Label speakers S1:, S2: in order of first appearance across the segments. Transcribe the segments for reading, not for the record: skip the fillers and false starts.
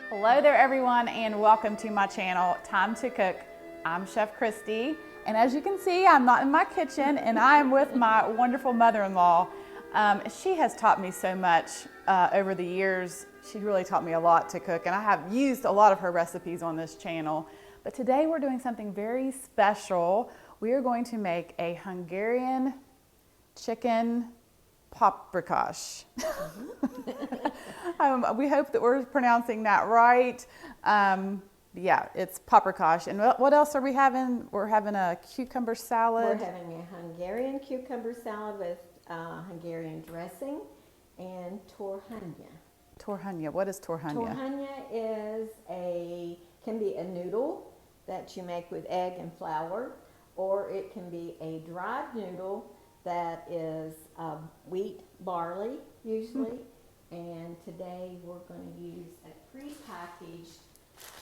S1: Hello there everyone and welcome to my channel, Time to Cook. I'm Chef Christy and as you can see I'm not in my kitchen and I'm with my wonderful mother-in-law. She has taught me so much over the years. She really taught me a lot to cook and I have used a lot of her recipes on this channel. But today we're doing something very special. We are going to make a Hungarian chicken paprikash. We hope that we're pronouncing that right. Yeah, it's paprikash. And what else are we having? We're having a cucumber salad.
S2: We're having a Hungarian cucumber salad with Hungarian dressing and Tarhonya.
S1: Tarhonya. What is Tarhonya?
S2: Tarhonya can be a noodle that you make with egg and flour, or it can be a dried noodle that is wheat, barley usually. And today we're going to use a pre-packaged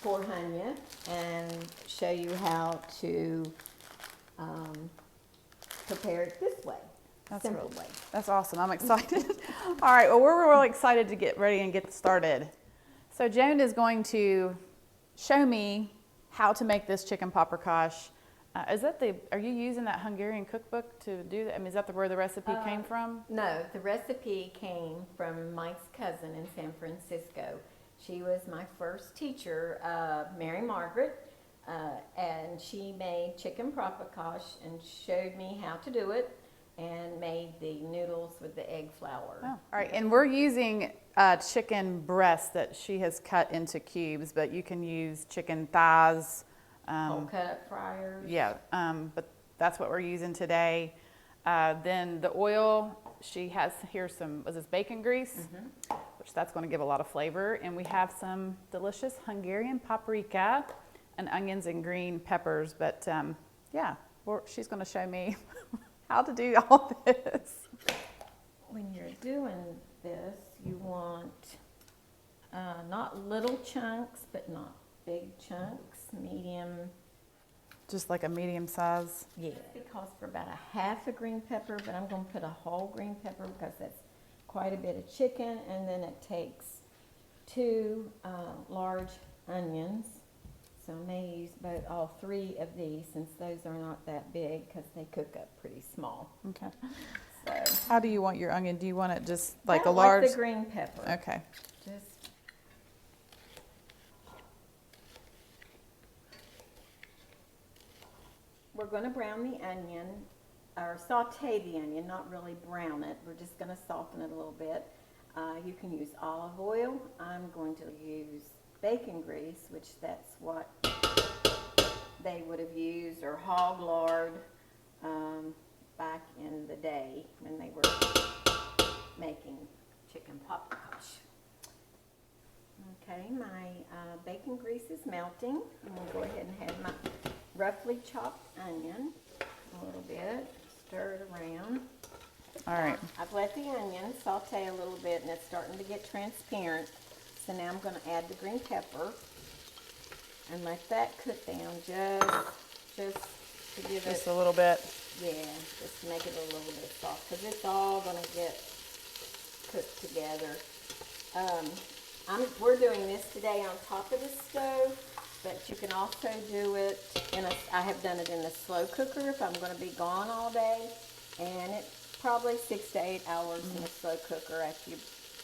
S2: Tarhonya and show you how to prepare it this way. Simple way.
S1: That's awesome. I'm excited. All right. Well, we're really excited to get ready and get started. So Joan is going to show me how to make this chicken paprikash. Are you using that Hungarian cookbook to do that? I mean, is that where the recipe came from?
S2: No, the recipe came from Mike's cousin in San Francisco. She was my first teacher, Mary Margaret, and she made chicken paprikash and showed me how to do it and made the noodles with the egg flour.
S1: Oh, all right, and we're using chicken breast that she has cut into cubes, but you can use chicken thighs.
S2: Whole cut fryers.
S1: Yeah, but that's what we're using today. Then the oil, she has here some, was this bacon grease? Which that's going to give a lot of flavor. And we have some delicious Hungarian paprika and onions and green peppers. But yeah, she's going to show me how to do all this.
S2: When you're doing this, you want not little chunks, but not big chunks, medium.
S1: Just like a medium size?
S2: Yeah. It calls for about a half a green pepper, but I'm going to put a whole green pepper because that's quite a bit of chicken. And then it takes 2 large onions. So I may use all 3 of these since those are not that big because they cook up pretty small.
S1: Okay.
S2: So
S1: how do you want your onion? Do you want it just like a large?
S2: Like the green pepper.
S1: Okay.
S2: Just we're going to brown the onion, or saute the onion, not really brown it. We're just going to soften it a little bit. You can use olive oil. I'm going to use bacon grease, which that's what they would have used, or hog lard back in the day when they were making chicken paprikash. Okay, my bacon grease is melting. I'm going to go ahead and add my roughly chopped onion a little bit, stir it around.
S1: All right.
S2: I've let the onion saute a little bit and it's starting to get transparent. So now I'm going to add the green pepper and let that cook down just to give it
S1: just a little bit.
S2: Yeah, just to make it a little bit soft because it's all going to get cooked together. We're doing this today on top of the stove, but you can also do it I have done it in a slow cooker if I'm going to be gone all day, and it's probably 6 to 8 hours in a slow cooker after you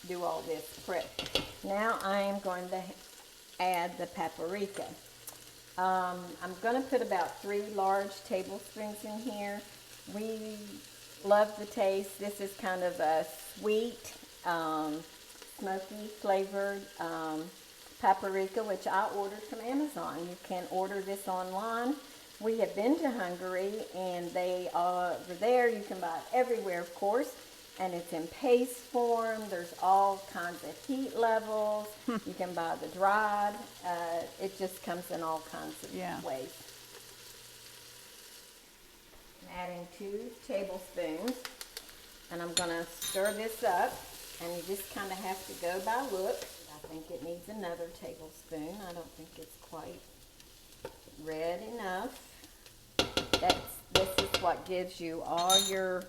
S2: do all this prep. Now I am going to add the paprika. I'm going to put about 3 large tablespoons in here. We love the taste. This is kind of a sweet, smoky flavored paprika, which I ordered from Amazon. You can order this online. We have been to Hungary and they are there. You can buy it everywhere, of course, and it's in paste form. There's all kinds of heat levels. You can buy the dried. It just comes in all kinds of ways. I'm adding 2 tablespoons, and I'm going to stir this up, and you just kind of have to go by look. I think it needs another tablespoon. I don't think it's quite red enough. This is what gives you all your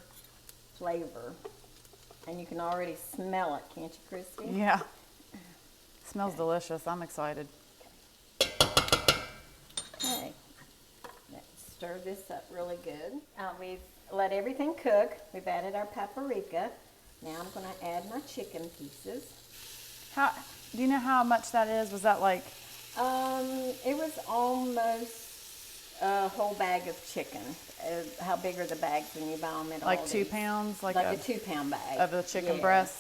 S2: flavor. And you can already smell it, can't you, Christy?
S1: Yeah. Smells delicious. I'm excited.
S2: Okay, let's stir this up really good. We've let everything cook. We've added our paprika. Now I'm going to add my chicken pieces.
S1: Do you know how much that is? Was that like?
S2: It was almost a whole bag of chicken. How big are the bags when you buy them at
S1: Like
S2: Aldi's?
S1: 2 pounds?
S2: Like a 2-pound bag.
S1: Of the chicken
S2: Yeah.
S1: breast?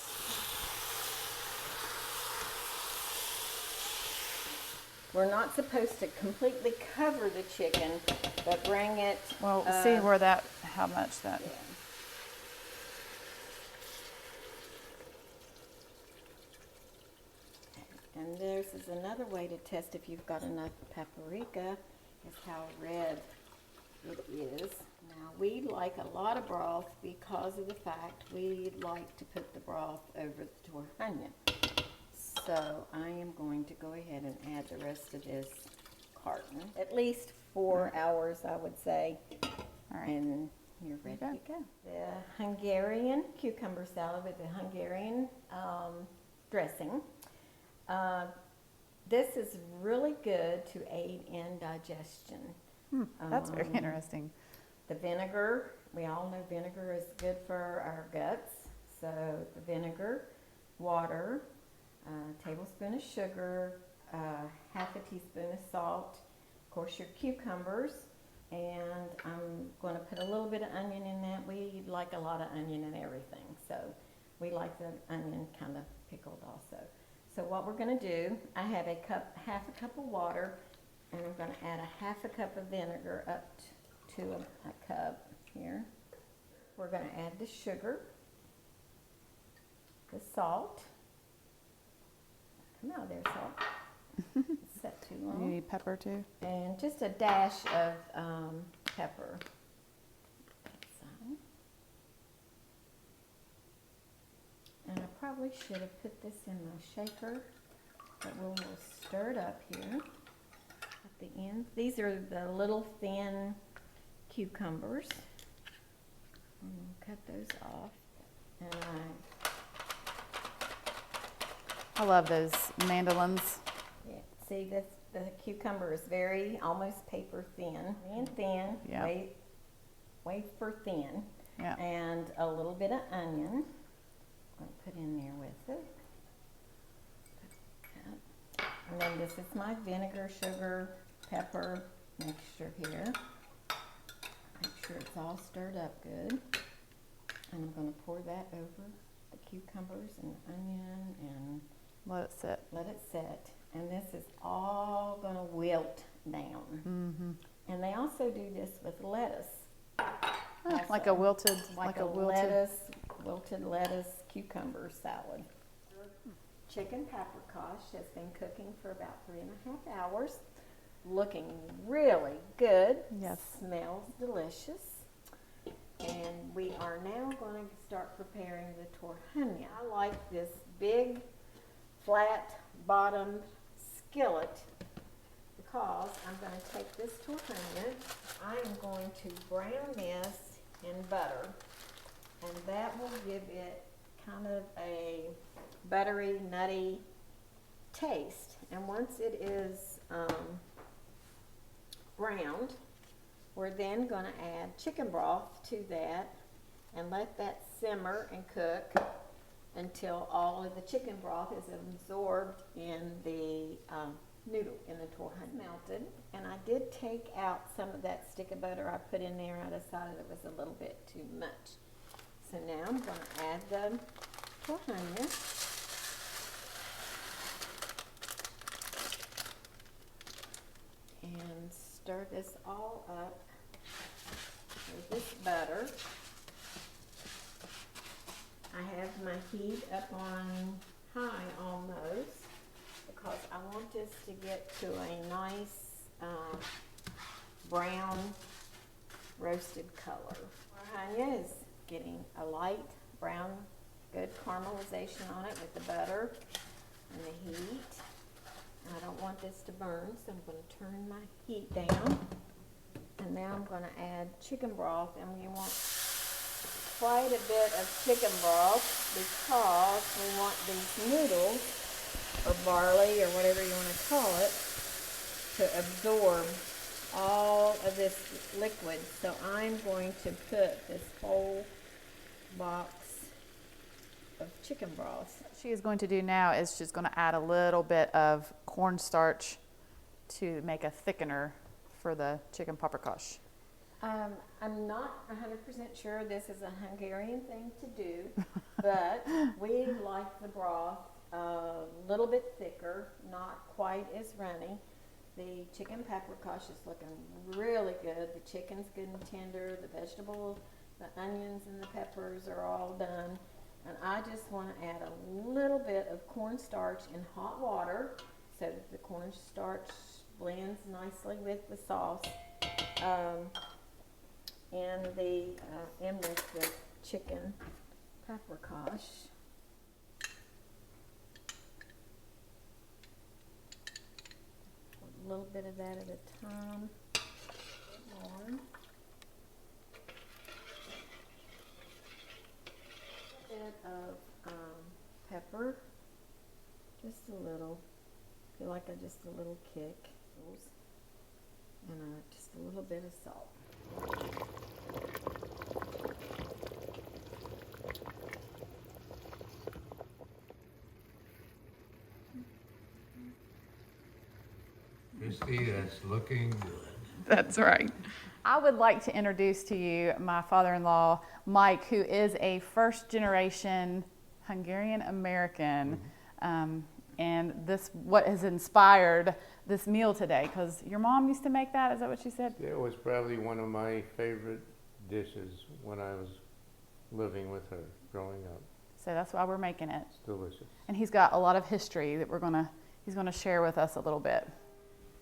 S2: We're not supposed to completely cover the chicken, but bring it.
S1: Well, see how much that.
S2: Yeah. And this is another way to test if you've got enough paprika, is how red it is. Now, we like a lot of broth because of the fact we like to put the broth over the Tarhonya. So I am going to go ahead and add the rest of this carton. At least 4 hours, I would say.
S1: All right.
S2: And you're ready to go. The Hungarian cucumber salad with the Hungarian dressing. This is really good to aid in digestion.
S1: That's very interesting.
S2: The vinegar, we all know vinegar is good for our guts. So the vinegar, water, a tablespoon of sugar, half a teaspoon of salt, of course your cucumbers, and I'm going to put a little bit of onion in that. We like a lot of onion in everything, so we like the onion kind of pickled also. So what we're going to do, I have half a cup of water, and I'm going to add a half a cup of vinegar up to a cup here. We're going to add the sugar, the salt. Come out there, salt. It's set too long.
S1: You need pepper too?
S2: And just a dash of pepper. And I probably should have put this in my shaker, but we'll stir it up here at the end. These are the little thin cucumbers. And we'll cut those off. And
S1: I love those mandolins.
S2: yeah, see this, the cucumber is very, almost paper thin. Thin,
S1: Yeah.
S2: wafer thin.
S1: Yeah.
S2: And a little bit of onion. I'm going to put in there with it. And then this is my vinegar, sugar, pepper mixture here. Make sure it's all stirred up good. And I'm going to pour that over the cucumbers and onion and
S1: Let it sit.
S2: let it set. And this is all going to wilt down.
S1: Mm-hmm.
S2: And they also do this with lettuce.
S1: Like a wilted,
S2: wilted lettuce cucumber salad. Chicken paprikash has been cooking for about 3.5 hours. Looking really good.
S1: Yes.
S2: Smells delicious. And we are now going to start preparing the Tarhonya. I like this big, flat bottomed skillet because I'm going to take this Tarhonya. I am going to brown this in butter, and that will give it kind of a buttery, nutty taste. And once it is browned, we're then going to add chicken broth to that and let that simmer and cook until all of the chicken broth is absorbed in the noodle, in the Tarhonya. Melted, and I did take out some of that stick of butter I put in there. I decided it was a little bit too much. So now I'm going to add the Tarhonya. And stir this all up with this butter. I have my heat up on high almost because I want this to get to a nice brown roasted color. Tarhonya is getting a light brown, good caramelization on it with the butter and the heat. I don't want this to burn, so I'm going to turn my heat down. And now I'm going to add chicken broth, and we want quite a bit of chicken broth because we want these noodles or barley or whatever you want to call it to absorb all of this liquid. So I'm going to put this whole box of chicken broth.
S1: What she is going to do now is she's going to add a little bit of cornstarch to make a thickener for the chicken paprikash.
S2: I'm not 100% sure this is a Hungarian thing to do, but we like the broth a little bit thicker, not quite as runny. The chicken paprikash is looking really good. The chicken's good and tender. The vegetables, the onions and the peppers are all done. And I just want to add a little bit of cornstarch in hot water so that the cornstarch blends nicely with the sauce. And with the chicken paprikash. A little bit of that at a time. More. A bit of pepper, just a little. I feel like just a little kick, and just a little bit of salt.
S3: Christy, that's looking good.
S1: That's right. I would like to introduce to you my father-in-law, Mike, who is a first-generation Hungarian American. And this what has inspired this meal today, because your mom used to make that, is that what she said?
S3: It was probably one of my favorite dishes when I was living with her growing up.
S1: So that's why we're making it.
S3: It's delicious.
S1: And he's got a lot of history that he's gonna share with us a little bit.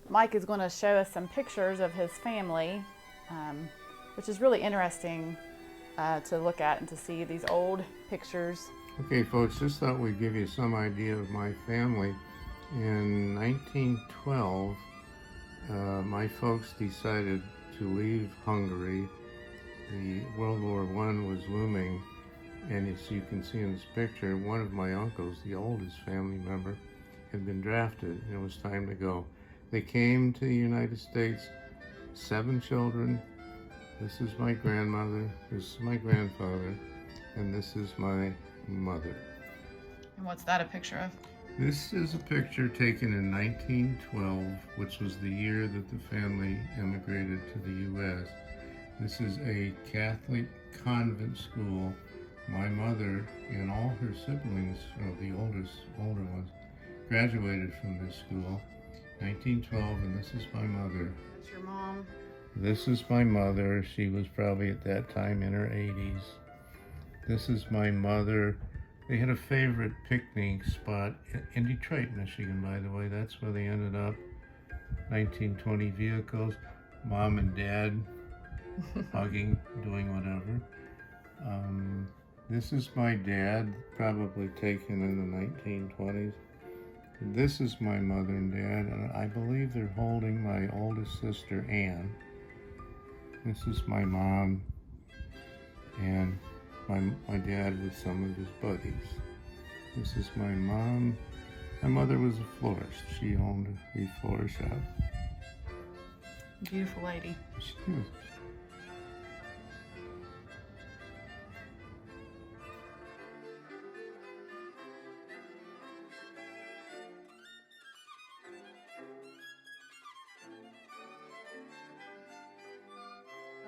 S1: Mike is gonna show us some pictures of his family, which is really interesting to look at and to see these old pictures.
S3: Okay, folks, just thought we'd give you some idea of my family. In 1912, my folks decided to leave Hungary. The World War I was looming, and as you can see in this picture, one of my uncles, the oldest family member, had been drafted, and it was time to go. They came to the United States, 7 children. This is my grandmother, this is my grandfather, and this is my mother.
S1: And what's that a picture of?
S3: This is a picture taken in 1912, which was the year that the family emigrated to the U.S. This is a Catholic convent school. My mother and all her siblings, the older ones, graduated from this school. 1912, and this is my mother.
S1: That's your mom.
S3: This is my mother. She was probably at that time in her 80s. This is my mother. They had a favorite picnic spot in Detroit, Michigan, by the way. That's where they ended up. 1920 vehicles. Mom and Dad hugging, doing whatever. This is my dad, probably taken in the 1920s. This is my mother and dad, and I believe they're holding my oldest sister, Ann. This is my mom and my dad with some of his buddies. This is my mom. My mother was a florist. She owned a flower shop.
S1: Beautiful lady.
S3: She was.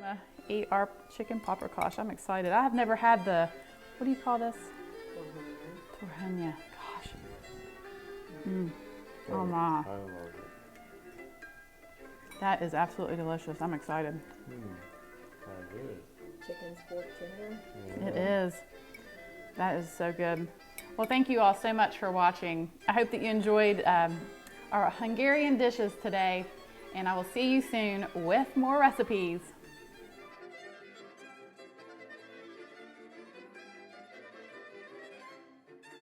S1: Gonna eat our chicken paprikash. I'm excited. I have never had the, what do you call this? Tarhonya. Gosh. Oh my.
S3: I love it.
S1: That is absolutely delicious. I'm excited.
S3: I did.
S2: Chicken's pork tender.
S1: It is. That is so good. Well, thank you all so much for watching. I hope that you enjoyed our Hungarian dishes today, and I will see you soon with more recipes.